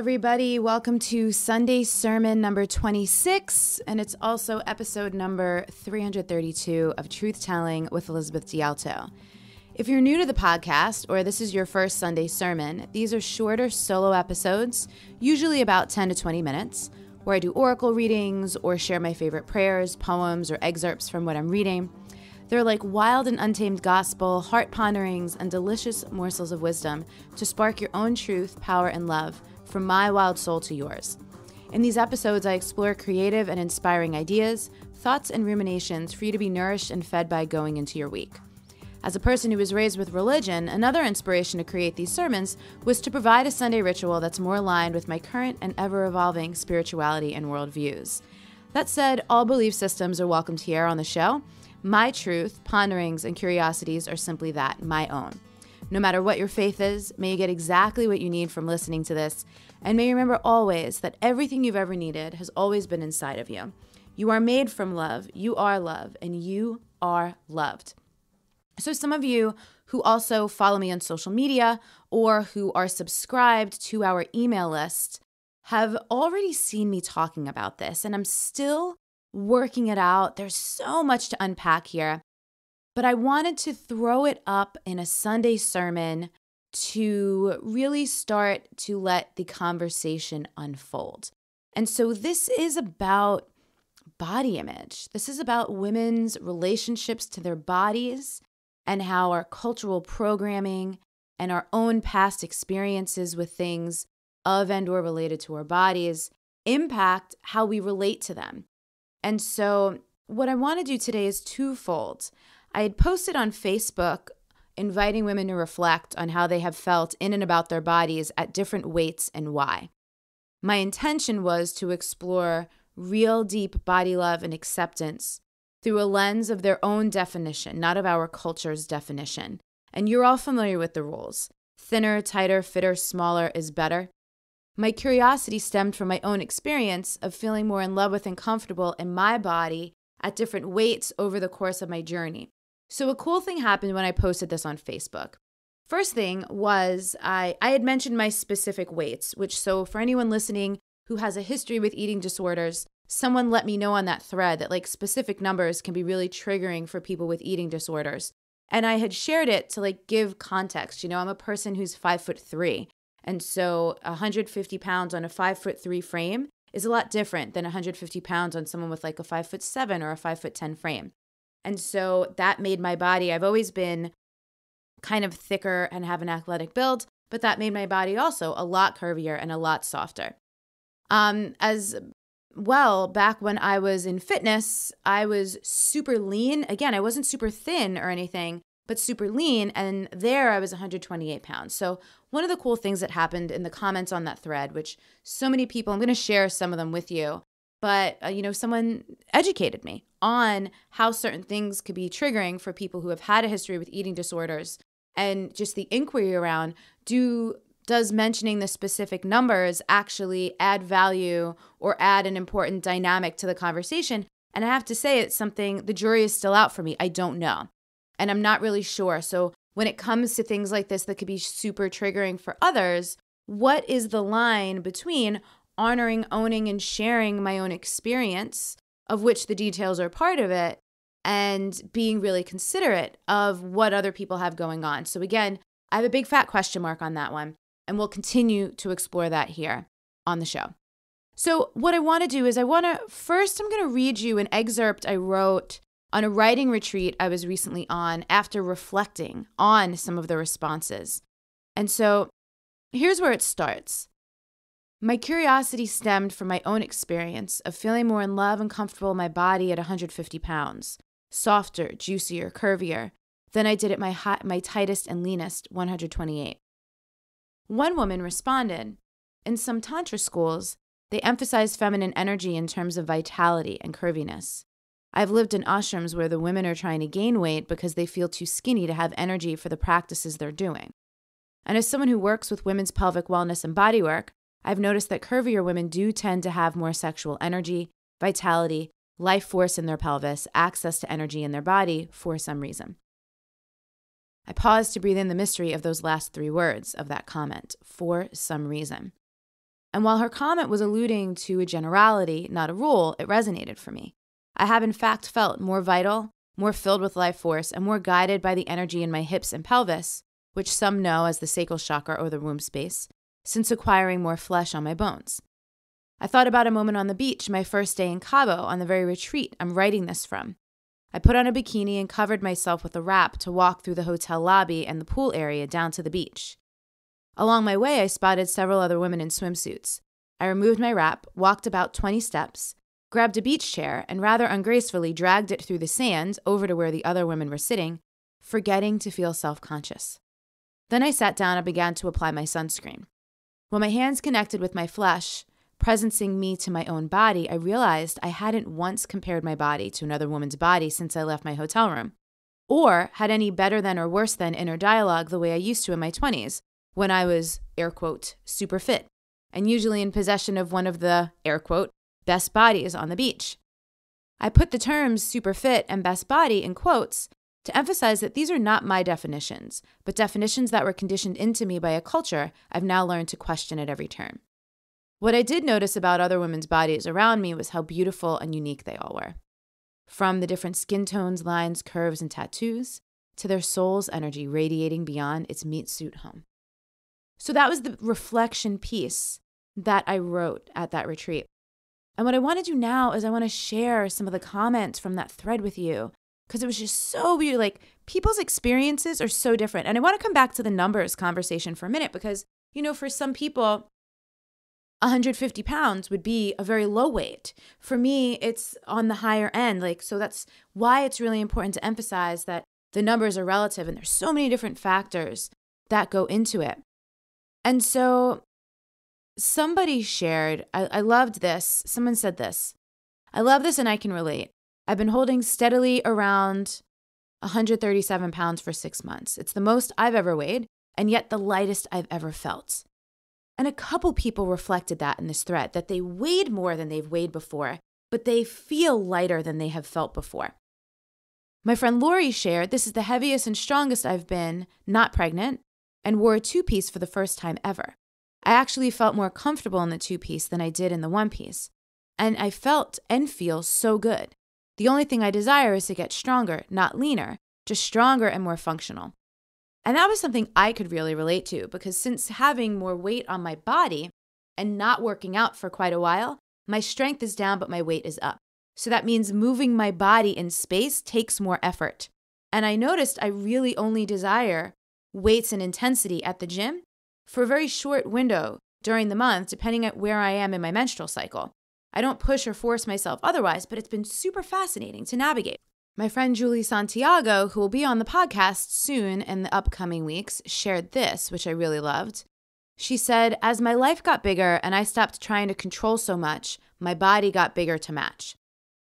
everybody. Welcome to Sunday Sermon number 26, and it's also episode number 332 of Truth Telling with Elizabeth D'Alto. If you're new to the podcast, or this is your first Sunday sermon, these are shorter solo episodes, usually about 10 to 20 minutes, where I do oracle readings or share my favorite prayers, poems, or excerpts from what I'm reading. They're like wild and untamed gospel, heart ponderings, and delicious morsels of wisdom to spark your own truth, power, and love from my wild soul to yours. In these episodes, I explore creative and inspiring ideas, thoughts, and ruminations for you to be nourished and fed by going into your week. As a person who was raised with religion, another inspiration to create these sermons was to provide a Sunday ritual that's more aligned with my current and ever-evolving spirituality and worldviews. That said, all belief systems are welcomed here on the show. My truth, ponderings, and curiosities are simply that, my own. No matter what your faith is, may you get exactly what you need from listening to this, and may you remember always that everything you've ever needed has always been inside of you. You are made from love, you are love, and you are loved. So some of you who also follow me on social media or who are subscribed to our email list have already seen me talking about this, and I'm still working it out. There's so much to unpack here, but I wanted to throw it up in a Sunday sermon to really start to let the conversation unfold. And so this is about body image. This is about women's relationships to their bodies and how our cultural programming and our own past experiences with things of and or related to our bodies impact how we relate to them. And so what I want to do today is twofold. I had posted on Facebook inviting women to reflect on how they have felt in and about their bodies at different weights and why. My intention was to explore real deep body love and acceptance through a lens of their own definition, not of our culture's definition. And you're all familiar with the rules. Thinner, tighter, fitter, smaller is better. My curiosity stemmed from my own experience of feeling more in love with and comfortable in my body at different weights over the course of my journey. So a cool thing happened when I posted this on Facebook. First thing was I had mentioned my specific weights, which so for anyone listening who has a history with eating disorders, someone let me know on that thread that like specific numbers can be really triggering for people with eating disorders. And I had shared it to like give context. You know, I'm a person who's 5'3". And so 150 pounds on a 5'3" frame is a lot different than 150 pounds on someone with like a 5'7" or a 5'10" frame. And so that made my body, I've always been kind of thicker and have an athletic build, but that made my body also a lot curvier and a lot softer. As well, back when I was in fitness, I was super lean. Again, I wasn't super thin or anything, but super lean. And there I was 128 pounds. So one of the cool things that happened in the comments on that thread, which so many people, I'm going to share some of them with you, but someone educated me on how certain things could be triggering for people who have had a history with eating disorders, and just the inquiry around does mentioning the specific numbers actually add value or add an important dynamic to the conversation. And I have to say, it's something, the jury is still out for me. I don't know. And I'm not really sure. So when it comes to things like this that could be super triggering for others, what is the line between honoring, owning, and sharing my own experience, of which the details are part of it, and being really considerate of what other people have going on? So again, I have a big fat question mark on that one, and we'll continue to explore that here on the show. So what I want to do is I'm going to read you an excerpt I wrote on a writing retreat I was recently on after reflecting on some of the responses. And so here's where it starts. My curiosity stemmed from my own experience of feeling more in love and comfortable in my body at 150 pounds, softer, juicier, curvier, than I did at my tightest and leanest, 128. One woman responded, in some Tantra schools, they emphasize feminine energy in terms of vitality and curviness. I've lived in ashrams where the women are trying to gain weight because they feel too skinny to have energy for the practices they're doing. And as someone who works with women's pelvic wellness and bodywork, I've noticed that curvier women do tend to have more sexual energy, vitality, life force in their pelvis, access to energy in their body for some reason. I paused to breathe in the mystery of those last three words of that comment, for some reason. And while her comment was alluding to a generality, not a rule, it resonated for me. I have in fact felt more vital, more filled with life force, and more guided by the energy in my hips and pelvis, which some know as the sacral chakra or the womb space, since acquiring more flesh on my bones. I thought about a moment on the beach, my first day in Cabo, on the very retreat I'm writing this from. I put on a bikini and covered myself with a wrap to walk through the hotel lobby and the pool area down to the beach. Along my way, I spotted several other women in swimsuits. I removed my wrap, walked about 20 steps, grabbed a beach chair, and rather ungracefully dragged it through the sand over to where the other women were sitting, forgetting to feel self-conscious. Then I sat down and began to apply my sunscreen. When my hands connected with my flesh, presencing me to my own body, I realized I hadn't once compared my body to another woman's body since I left my hotel room, or had any better than or worse than inner dialogue the way I used to in my 20s, when I was, air quote, super fit, and usually in possession of one of the, air quote, best bodies on the beach. I put the terms super fit and best body in quotes to emphasize that these are not my definitions, but definitions that were conditioned into me by a culture I've now learned to question at every turn. What I did notice about other women's bodies around me was how beautiful and unique they all were. From the different skin tones, lines, curves, and tattoos, to their soul's energy radiating beyond its meat suit home. So that was the reflection piece that I wrote at that retreat. And what I want to do now is I want to share some of the comments from that thread with you, because it was just so weird. Like, people's experiences are so different. And I want to come back to the numbers conversation for a minute, because, for some people, 150 pounds would be a very low weight. For me, it's on the higher end. So that's why it's really important to emphasize that the numbers are relative and there's so many different factors that go into it. And so somebody shared, I loved this. Someone said this. I love this and I can relate. I've been holding steadily around 137 pounds for 6 months. It's the most I've ever weighed, and yet the lightest I've ever felt. And a couple people reflected that in this thread, that they weighed more than they've weighed before, but they feel lighter than they have felt before. My friend Lori shared, this is the heaviest and strongest I've been, not pregnant, and wore a two-piece for the first time ever. I actually felt more comfortable in the two-piece than I did in the one-piece. And I felt and feel so good. The only thing I desire is to get stronger, not leaner, just stronger and more functional. And that was something I could really relate to, because since having more weight on my body and not working out for quite a while, my strength is down, but my weight is up. So that means moving my body in space takes more effort. And I noticed I really only desire weights and intensity at the gym for a very short window during the month, depending on where I am in my menstrual cycle. I don't push or force myself otherwise, but it's been super fascinating to navigate. My friend Julie Santiago, who will be on the podcast soon in the upcoming weeks, shared this, which I really loved. She said, as my life got bigger and I stopped trying to control so much, my body got bigger to match.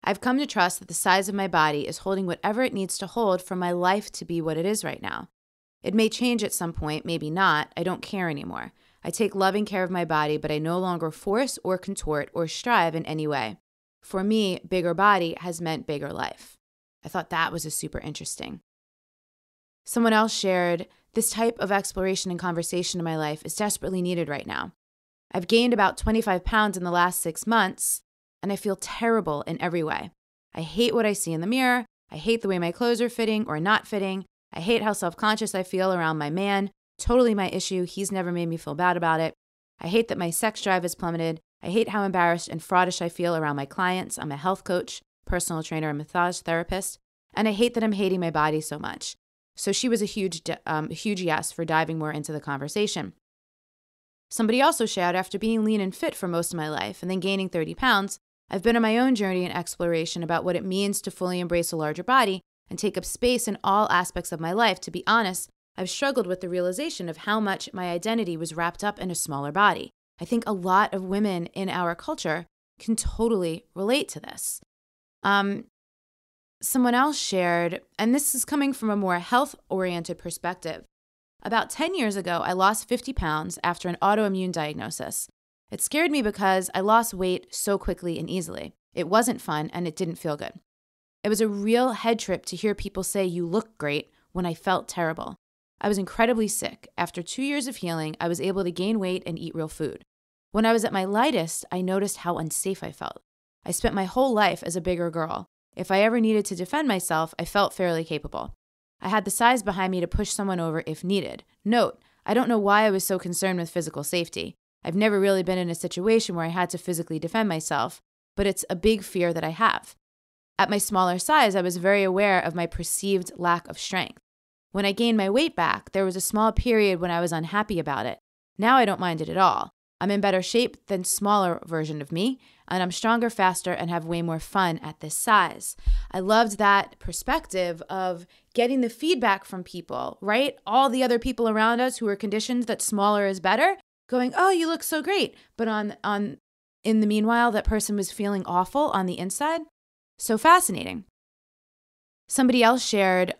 I've come to trust that the size of my body is holding whatever it needs to hold for my life to be what it is right now. It may change at some point, maybe not. I don't care anymore. I take loving care of my body, but I no longer force or contort or strive in any way. For me, bigger body has meant bigger life. I thought that was super interesting. Someone else shared, this type of exploration and conversation in my life is desperately needed right now. I've gained about 25 pounds in the last 6 months, and I feel terrible in every way. I hate what I see in the mirror. I hate the way my clothes are fitting or not fitting. I hate how self-conscious I feel around my man. Totally my issue. He's never made me feel bad about it. I hate that my sex drive has plummeted. I hate how embarrassed and fraudish I feel around my clients. I'm a health coach, personal trainer, and massage therapist. And I hate that I'm hating my body so much. So she was a huge yes for diving more into the conversation. Somebody also shared, after being lean and fit for most of my life and then gaining 30 pounds, I've been on my own journey and exploration about what it means to fully embrace a larger body and take up space in all aspects of my life. To be honest, I've struggled with the realization of how much my identity was wrapped up in a smaller body. I think a lot of women in our culture can totally relate to this. Someone else shared, and this is coming from a more health-oriented perspective. About 10 years ago, I lost 50 pounds after an autoimmune diagnosis. It scared me because I lost weight so quickly and easily. It wasn't fun and it didn't feel good. It was a real head trip to hear people say you look great when I felt terrible. I was incredibly sick. After 2 years of healing, I was able to gain weight and eat real food. When I was at my lightest, I noticed how unsafe I felt. I spent my whole life as a bigger girl. If I ever needed to defend myself, I felt fairly capable. I had the size behind me to push someone over if needed. Note, I don't know why I was so concerned with physical safety. I've never really been in a situation where I had to physically defend myself, but it's a big fear that I have. At my smaller size, I was very aware of my perceived lack of strength. When I gained my weight back, there was a small period when I was unhappy about it. Now I don't mind it at all. I'm in better shape than smaller version of me, and I'm stronger, faster, and have way more fun at this size. I loved that perspective of getting the feedback from people, right? All the other people around us who are conditioned that smaller is better, going, "Oh, you look so great." But in the meanwhile, that person was feeling awful on the inside. So fascinating. Somebody else shared,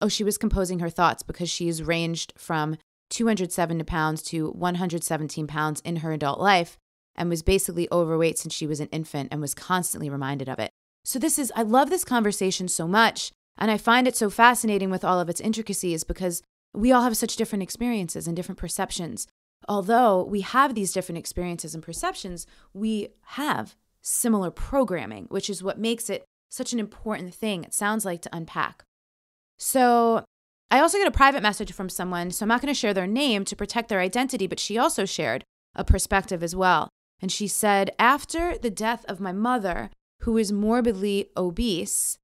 she was composing her thoughts because she's ranged from 207 pounds to 117 pounds in her adult life and was basically overweight since she was an infant and was constantly reminded of it. So I love this conversation so much, and I find it so fascinating with all of its intricacies because we all have such different experiences and different perceptions. Although we have these different experiences and perceptions, we have similar programming, which is what makes it such an important thing, it sounds like, to unpack. So I also get a private message from someone, so I'm not going to share their name to protect their identity, but she also shared a perspective as well. And she said, after the death of my mother, who is morbidly obese,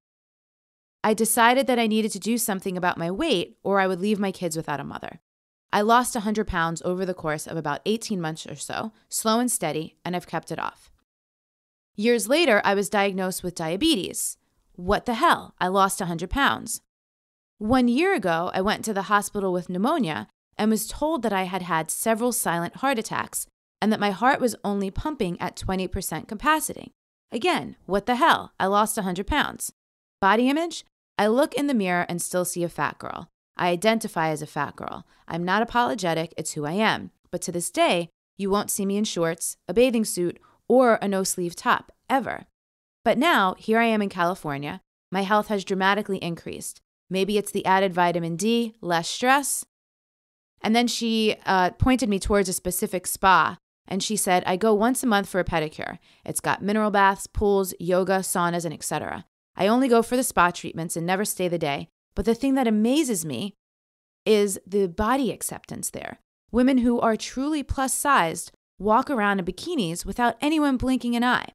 I decided that I needed to do something about my weight or I would leave my kids without a mother. I lost 100 pounds over the course of about 18 months or so, slow and steady, and I've kept it off. Years later, I was diagnosed with diabetes. What the hell? I lost 100 pounds. 1 year ago, I went to the hospital with pneumonia and was told that I had had several silent heart attacks and that my heart was only pumping at 20% capacity. Again, what the hell? I lost 100 pounds. Body image? I look in the mirror and still see a fat girl. I identify as a fat girl. I'm not apologetic, it's who I am. But to this day, you won't see me in shorts, a bathing suit, or a no-sleeve top, ever. But now, here I am in California. My health has dramatically increased. Maybe it's the added vitamin D, less stress. And then she pointed me towards a specific spa, and she said, I go once a month for a pedicure. It's got mineral baths, pools, yoga, saunas, and etc. I only go for the spa treatments and never stay the day. But the thing that amazes me is the body acceptance there. Women who are truly plus-sized walk around in bikinis without anyone blinking an eye.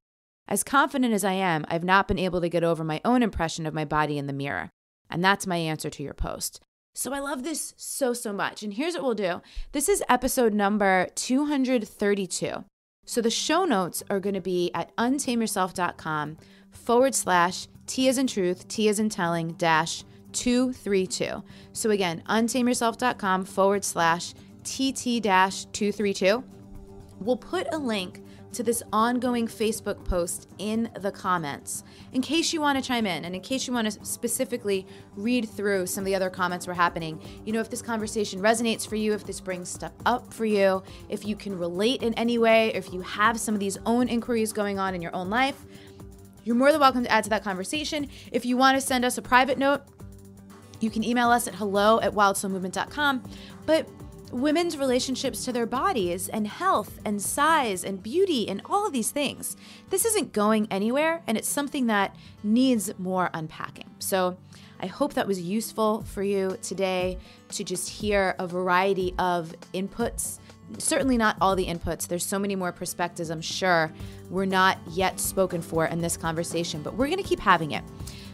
As confident as I am, I've not been able to get over my own impression of my body in the mirror. And that's my answer to your post. So I love this so much. And here's what we'll do. This is episode number 232. So the show notes are going to be at untameyourself.com/T as in truth, T as in telling, -232. So again, untameyourself.com/TT-232. We'll put a link to this ongoing Facebook post in the comments in case you want to chime in and in case you want to specifically read through some of the other comments we're happening. You know, if this conversation resonates for you, if this brings stuff up for you, if you can relate in any way, if you have some of these own inquiries going on in your own life, you're more than welcome to add to that conversation. If you want to send us a private note, you can email us at hello@wildsoulmovement.com. But women's relationships to their bodies and health and size and beauty and all of these things, this isn't going anywhere, and it's something that needs more unpacking. So I hope that was useful for you today to just hear a variety of inputs. Certainly not all the inputs. There's so many more perspectives, I'm sure, we're not yet spoken for in this conversation, but we're going to keep having it.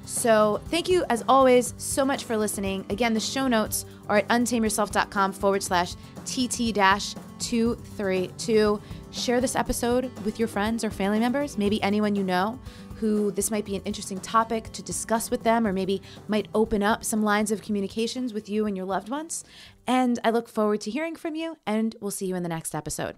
So thank you, as always, so much for listening. Again, the show notes are at untameyourself.com/TT-232. Share this episode with your friends or family members, maybe anyone you know who this might be an interesting topic to discuss with them, or maybe might open up some lines of communications with you and your loved ones. And I look forward to hearing from you, and we'll see you in the next episode.